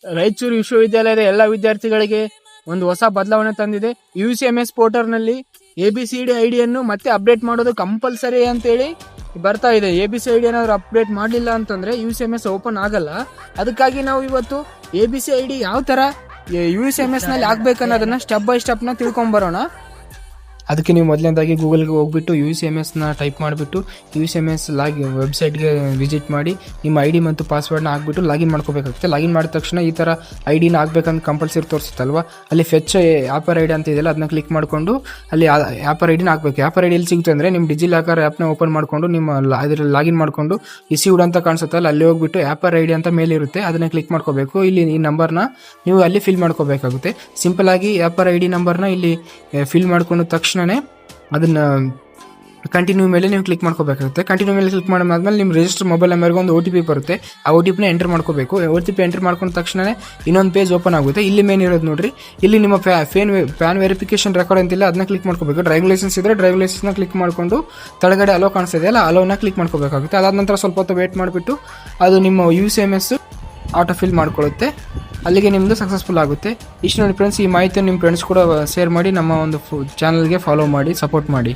ರಾಯಚೂರು ವಿಶ್ವವಿದ್ಯಾಲಯದ ಎಲ್ಲ ವಿದ್ಯಾರ್ಥಿಗಳಿಗೆ ಒಂದು ಹೊಸ ಬದಲಾವಣೆ ತಂದಿದೆ. UCMS ಪೋರ್ಟಲ್ನಲ್ಲಿ ABCD ಐಡಿಯನ್ನು ಮತ್ತೆ ಅಪ್ಡೇಟ್ ಮಾಡೋದು ಕಂಪಲ್ಸರಿ ಅಂತೇಳಿ ಬರ್ತಾ ಇದೆ. ABCD ಐಡಿ ಏನಾದ್ರು ಅಪ್ಡೇಟ್ ಮಾಡಲಿಲ್ಲ ಅಂತಂದ್ರೆ UCMS ಓಪನ್ ಆಗಲ್ಲ. ಅದಕ್ಕಾಗಿ ನಾವು ಇವತ್ತು ABCD ಯಾವ ತರ UCMS ನಲ್ಲಿ ಆಗ್ಬೇಕನ್ನೋದನ್ನ ಸ್ಟೆಪ್ ಬೈ ಸ್ಟೆಪ್ ನ ತಿಳ್ಕೊಂಡ್ ಬರೋಣ. ಅದಕ್ಕೆ ನೀವು ಮೊದಲನೇದಾಗಿ ಗೂಗಲ್ಗೆ ಹೋಗ್ಬಿಟ್ಟು UCMSನ ಟೈಪ್ ಮಾಡಿಬಿಟ್ಟು UCMS ವೆಬ್ಸೈಟ್ಗೆ ವಿಸಿಟ್ ಮಾಡಿ ನಿಮ್ಮ ID ಮತ್ತು ಪಾಸ್ವರ್ಡ್ನ ಹಾಕ್ಬಿಟ್ಟು ಲಾಗಿನ್ ಮಾಡ್ಕೋಬೇಕಾಗುತ್ತೆ. ಲಾಗಿನ್ ಮಾಡಿದ ತಕ್ಷಣ ಈ ಥರ ಐಡಿನ ಹಾಕ್ಬೇಕಂತ ಕಂಪಲ್ಸರಿ ತೋರಿಸುತ್ತಲ್ವ, ಅಲ್ಲಿ ಫೆಚ್ ಆ್ಯಪರ್ ಐಡಿ ಅಂತ ಇದೆಯಲ್ಲ, ಅದನ್ನ ಕ್ಲಿಕ್ ಮಾಡಿಕೊಂಡು ಅಲ್ಲಿ ಆ್ಯಪರ್ ಐಡಿನ ಹಾಕಬೇಕು. ಆ್ಯಪರ್ ಐಡಿ ಎಲ್ಲಿ ಸಿಗುತ್ತೆ ಅಂದರೆ ನಿಮ್ಮ ಡಿಜಿಲಾಕರ್ ಆ್ಯಪ್ನ ಓಪನ್ ಮಾಡಿಕೊಂಡು ನಿಮ್ಮ ಅದರಲ್ಲಿ ಲಾಗಿನ್ ಮಾಡಿಕೊಂಡು ಇಸ್ಯೂಡ್ ಅಂತ ಕಾಣಿಸುತ್ತಲ್ಲ, ಅಲ್ಲಿ ಹೋಗ್ಬಿಟ್ಟು ಆ್ಯಪರ್ ಐಡಿ ಅಂತ ಮೇಲೆ ಇರುತ್ತೆ, ಅದನ್ನು ಕ್ಲಿಕ್ ಮಾಡ್ಕೋಬೇಕು. ಇಲ್ಲಿ ಈ ನಂಬರ್ನ ನೀವು ಅಲ್ಲಿ ಫಿಲ್ ಮಾಡ್ಕೋಬೇಕಾಗುತ್ತೆ. ಸಿಂಪಲ್ ಆಗಿ ಆ್ಯಪರ್ ID ನಂಬರ್ನ ಇಲ್ಲಿ ಫಿಲ್ ಮಾಡ್ಕೊಂಡು ತಕ್ಷಣ ಅದನ್ನ ಕಂಟಿನ್ಯೂ ಮೇಲೆ ನೀವು ಕ್ಲಿಕ್ ಮಾಡ್ಕೋಬೇಕಾಗುತ್ತೆ. ಕಂಟಿನ್ಯೂ ಮೇಲೆ ಕ್ಲಿಕ್ ಮಾಡಾದ್ಮೇಲೆ ನಿಮ್ಮ ರಿಜಿಸ್ಟರ್ ಮೊಬೈಲ್ ನಂಬರ್ಗೆ ಒಂದು OTP ಬರುತ್ತೆ. ಆ OTPನ ಎಂಟರ್ ಮಾಡ್ಕೋಬೇಕು. OTP ಎಂಟರ್ ಮಾಡ್ಕೊಂಡ ತಕ್ಷಣ ಇನ್ನೊಂದು ಪೇಜ್ ಓಪನ್ ಆಗುತ್ತೆ. ಇಲ್ಲಿ ಮೇನ್ ಇರೋದು ನೋಡ್ರಿ, ಇಲ್ಲಿ ನಿಮ್ಮ ಪ್ಯಾನ್ ವೆರಿಫಿಕೇಶನ್ ರೆಕಾರ್ಡ್ ಅಂತಿಲ್ಲ, ಅದನ್ನ ಕ್ಲಿಕ್ ಮಾಡ್ಕೋಬೇಕು. ಡ್ರೈವಿಂಗ್ ಲೈಸೆನ್ಸ್ ಇದ್ರೆ ಡ್ರೈವಿಂಗ್ ಲೈಸೆನ್ಸ್ನ ಕ್ಲಿಕ್ ಮಾಡಿಕೊಂಡು ತೆಳಗಡೆ ಅಲೋ ಕಾಣಿಸ್ತಾ ಇದೆಯಲ್ಲ, ಅಲೋನ ಕ್ಲಿಕ್ ಮಾಡ್ಕೋಬೇಕಾಗುತ್ತೆ. ಅದಾದ ನಂತರ ಸ್ವಲ್ಪ ಹೊತ್ತು ವೇಟ್ ಮಾಡಿಬಿಟ್ಟು ಅದು ನಿಮ್ಮ UCMS ಆಟೋ ಫಿಲ್ ಮಾಡ್ಕೊಳ್ಳುತ್ತೆ. ಅಲ್ಲಿಗೆ ನಿಮ್ಮದು ಸಕ್ಸಸ್ಫುಲ್ ಆಗುತ್ತೆ. ಇಷ್ಟು ನೋಡಿ ಫ್ರೆಂಡ್ಸ್, ಈ ಮಾಹಿತಿಯನ್ನು ನಿಮ್ಮ ಫ್ರೆಂಡ್ಸ್ ಕೂಡ ಶೇರ್ ಮಾಡಿ, ನಮ್ಮ ಒಂದು ಚಾನಲ್ಗೆ ಫಾಲೋ ಮಾಡಿ, ಸಪೋರ್ಟ್ ಮಾಡಿ.